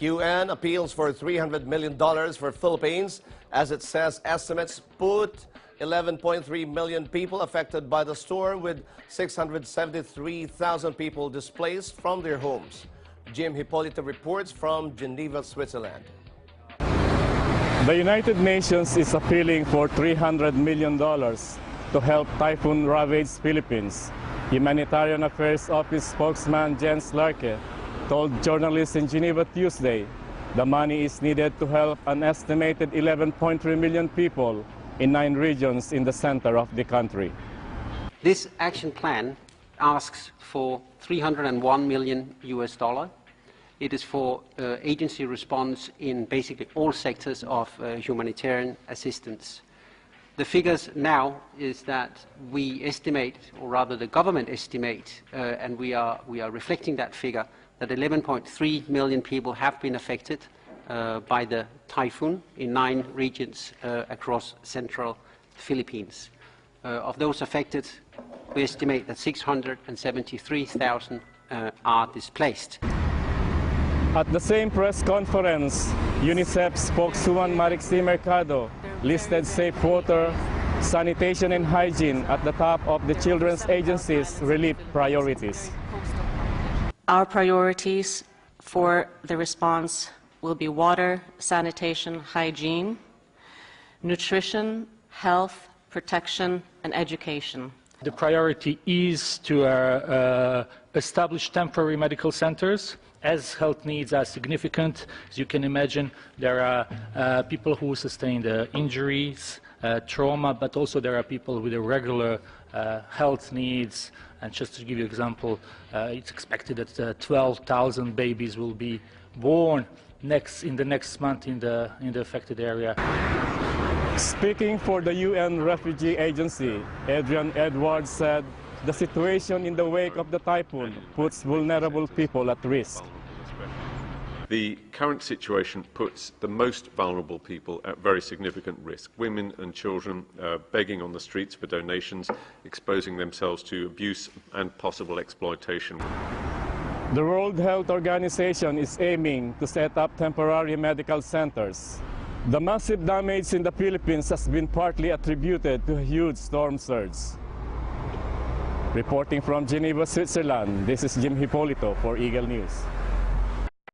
UN appeals for $300 million for Philippines as it says estimates put 11.3 million people affected by the storm, with 673,000 people displaced from their homes. Jim Hipolito reports from Geneva, Switzerland. The United Nations is appealing for $300 million to help typhoon-ravaged Philippines. Humanitarian Affairs Office spokesman Jens Larke told journalists in Geneva Tuesday the money is needed to help an estimated 11.3 million people in 9 regions in the center of the country. This action plan asks for $301 million. It is for agency response in basically all sectors of humanitarian assistance. The figures now is that we estimate, or rather the government estimate, and we are reflecting that figure, that 11.3 million people have been affected by the typhoon in 9 regions across central Philippines. Of those affected, we estimate that 673,000 are displaced. At the same press conference, UNICEF spokeswoman Marixie Mercado listed safe water, sanitation and hygiene at the top of the children's agency's relief priorities. Our priorities for the response will be water, sanitation, hygiene, nutrition, health, protection, and education. The priority is to establish temporary medical centers as health needs are significant. As you can imagine, there are people who sustained injuries, trauma, but also there are people with irregular health needs. And just to give you an example, it's expected that 12,000 babies will be born in the next month in the affected area. Speaking for the UN Refugee Agency, Adrian Edwards said the situation in the wake of the typhoon puts vulnerable people at risk. The current situation puts the most vulnerable people at very significant risk. Women and children begging on the streets for donations, exposing themselves to abuse and possible exploitation. The World Health Organization is aiming to set up temporary medical centers. The massive damage in the Philippines has been partly attributed to a huge storm surge. Reporting from Geneva, Switzerland, this is Jim Hipolito for Eagle News.